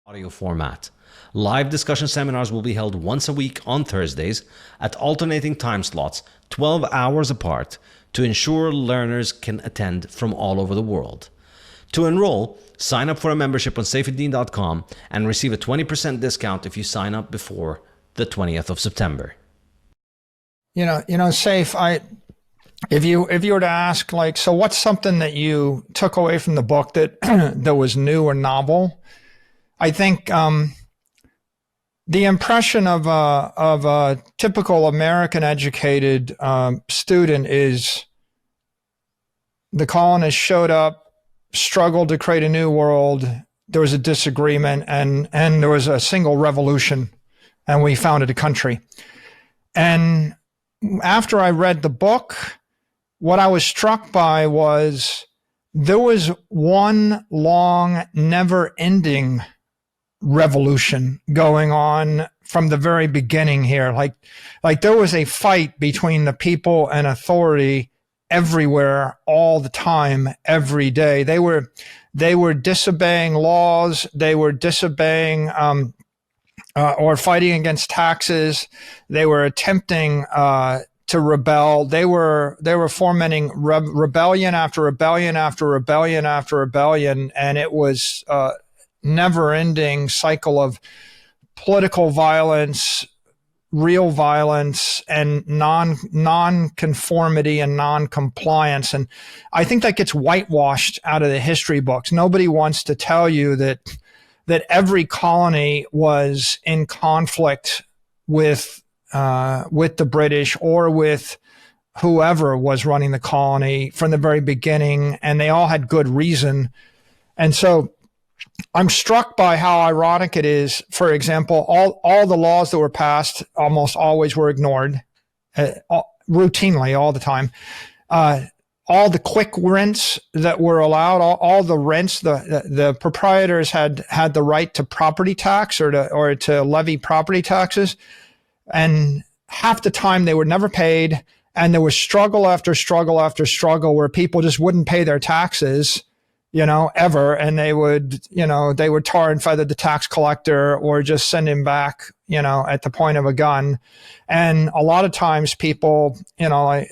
audio format. Live discussion seminars will be held once a week on Thursdays at alternating time slots, 12 hours apart, to ensure learners can attend from all over the world. To enroll, sign up for a membership on saifedean.com and receive a 20% discount if you sign up before the 20th of September. Saif, if you were to ask, so what's something that you took away from the book that that was new or novel? I think the impression of a typical American educated student is the colonists showed up, struggled to create a new world. There was a disagreement, and there was a single revolution, and we founded a country. And after I read the book, what I was struck by was there was one long, never-ending revolution going on from the very beginning here. Like there was a fight between the people and authority everywhere, all the time, every day. They were disobeying laws. They were disobeying or fighting against taxes. They were attempting to rebel. They were fomenting rebellion after rebellion after rebellion after rebellion, and it was never-ending cycle of political violence, real violence, and non-conformity and non-compliance. And I think that gets whitewashed out of the history books. Nobody wants to tell you that every colony was in conflict with the British or with whoever was running the colony from the very beginning, and they all had good reason. And so I'm struck by how ironic it is. For example, all the laws that were passed almost always were ignored, routinely, all the time. All the quick rents that were allowed, all the rents, the proprietors had the right to property tax or to levy property taxes, and half the time they were never paid, and there was struggle after struggle after struggle where people just wouldn't pay their taxes, ever. And they would tar and feather the tax collector or just send him back, at the point of a gun. And a lot of times people,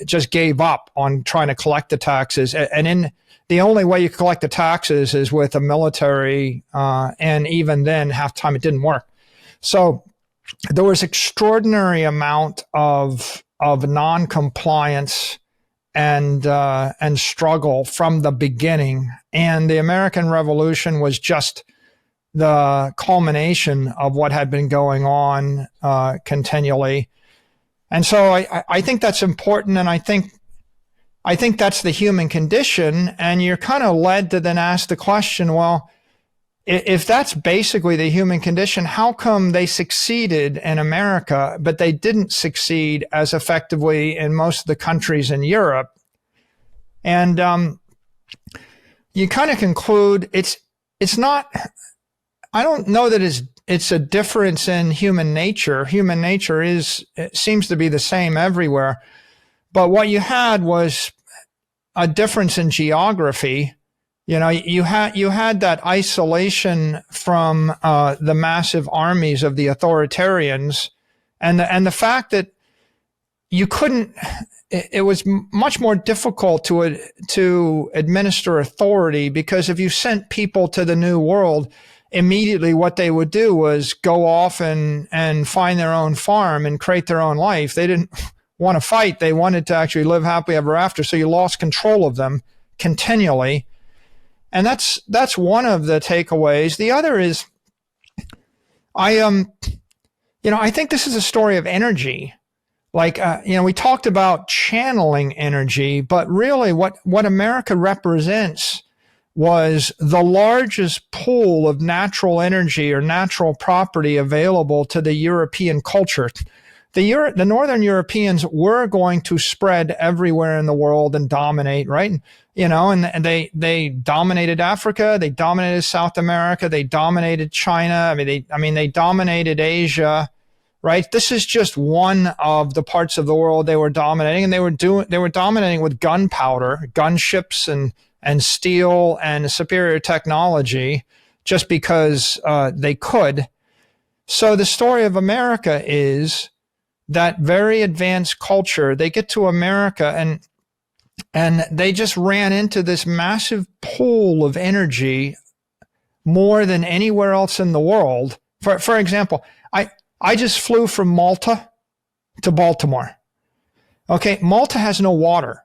just gave up on trying to collect the taxes. And the only way you collect the taxes is with a military. And even then, half the time it didn't work. So there was extraordinary amount of non-compliance and struggle from the beginning. And the American Revolution was just the culmination of what had been going on continually. And so I think that's important, and I think that's the human condition. And you're kind of led to then ask the question, well, if that's basically the human condition, how come they succeeded in America, but they didn't succeed as effectively in most of the countries in Europe? And you kind of conclude it's not, I don't know that it's a difference in human nature. Human nature seems to be the same everywhere. But what you had was a difference in geography. You had that isolation from the massive armies of the authoritarians, and the fact that you couldn't. It was much more difficult to administer authority, because if you sent people to the New World, immediately what they would do was go off and find their own farm and create their own life. They didn't want to fight. They wanted to actually live happily ever after. So you lost control of them continually. And that's one of the takeaways. The other is, I think this is a story of energy. We talked about channeling energy, but really what America represents was the largest pool of natural energy or natural property available to the European culture. The Northern Europeans were going to spread everywhere in the world and dominate, right? And they dominated Africa, they dominated South America, they dominated China. They dominated Asia, right? This is just one of the parts of the world they were dominating, and they were dominating with gunpowder, gunships, and steel and superior technology just because they could. So the story of America is that very advanced culture, they get to America and they just ran into this massive pool of energy more than anywhere else in the world. For example, I just flew from Malta to Baltimore. Okay, Malta has no water.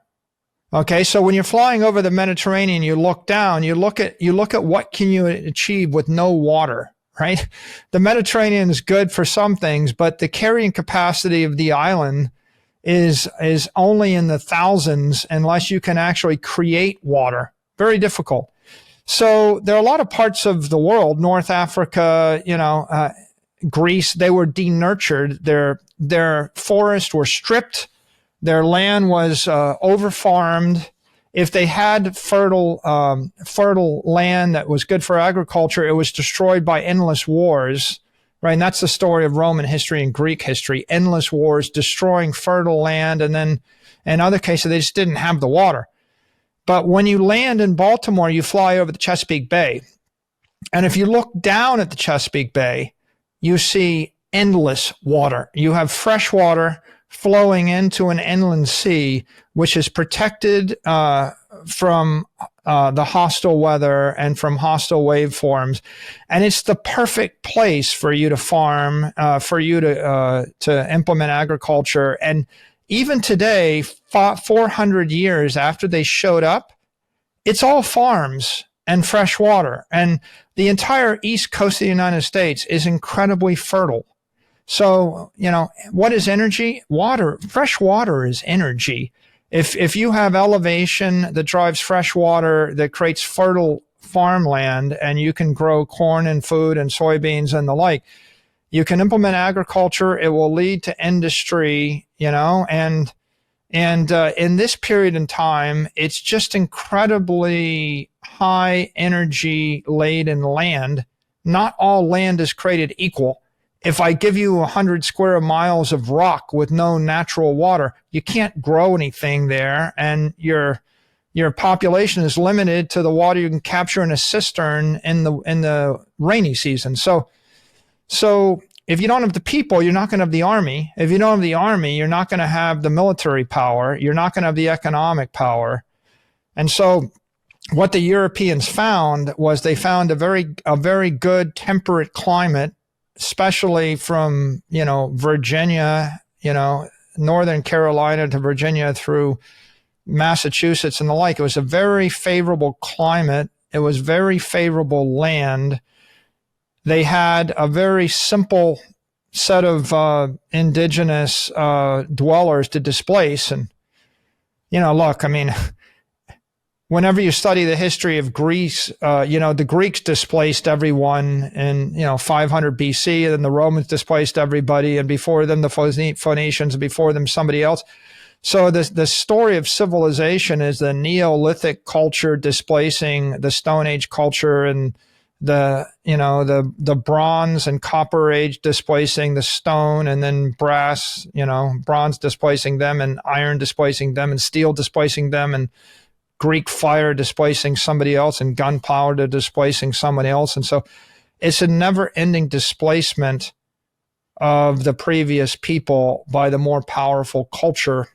Okay, so when you're flying over the Mediterranean, you look down, you look at what can you achieve with no water, right? The Mediterranean is good for some things, but the carrying capacity of the island is only in the thousands unless you can actually create water. Very difficult. So there are a lot of parts of the world, North Africa, Greece, they were denurtured. Their forests were stripped. Their land was over-farmed. If they had fertile land that was good for agriculture, it was destroyed by endless wars, right? And that's the story of Roman history and Greek history, endless wars, destroying fertile land. And then in other cases, they just didn't have the water. But when you land in Baltimore, you fly over the Chesapeake Bay. And if you look down at the Chesapeake Bay, you see endless water. You have fresh water flowing into an inland sea, which is protected from the hostile weather and from hostile waveforms. And it's the perfect place for you to farm, for you to implement agriculture. And even today, 400 years after they showed up, it's all farms and fresh water. And the entire east coast of the United States is incredibly fertile. So, what is energy? Water, fresh water is energy. If you have elevation that drives fresh water, that creates fertile farmland, and you can grow corn and food and soybeans and the like, you can implement agriculture. It will lead to industry, and in this period in time, it's just incredibly high energy laden land. Not all land is created equal. If I give you 100 square miles of rock with no natural water, you can't grow anything there, and your population is limited to the water you can capture in a cistern in the rainy season. So if you don't have the people, you're not going to have the army. If you don't have the army, you're not going to have the military power. You're not going to have the economic power. And so what the Europeans found was they found a very good temperate climate, especially from, Virginia, Northern Carolina to Virginia through Massachusetts and the like. It was a very favorable climate. It was very favorable land. They had a very simple set of indigenous dwellers to displace. And, look, whenever you study the history of Greece, the Greeks displaced everyone in, 500 BC, and then the Romans displaced everybody, and before them, the Phoenicians, and before them, somebody else. So the story of civilization is the Neolithic culture displacing the Stone Age culture, and the Bronze and Copper Age displacing the stone, and then bronze displacing them, and iron displacing them, and steel displacing them, and Greek fire displacing somebody else, and gunpowder displacing somebody else. And so it's a never-ending displacement of the previous people by the more powerful culture.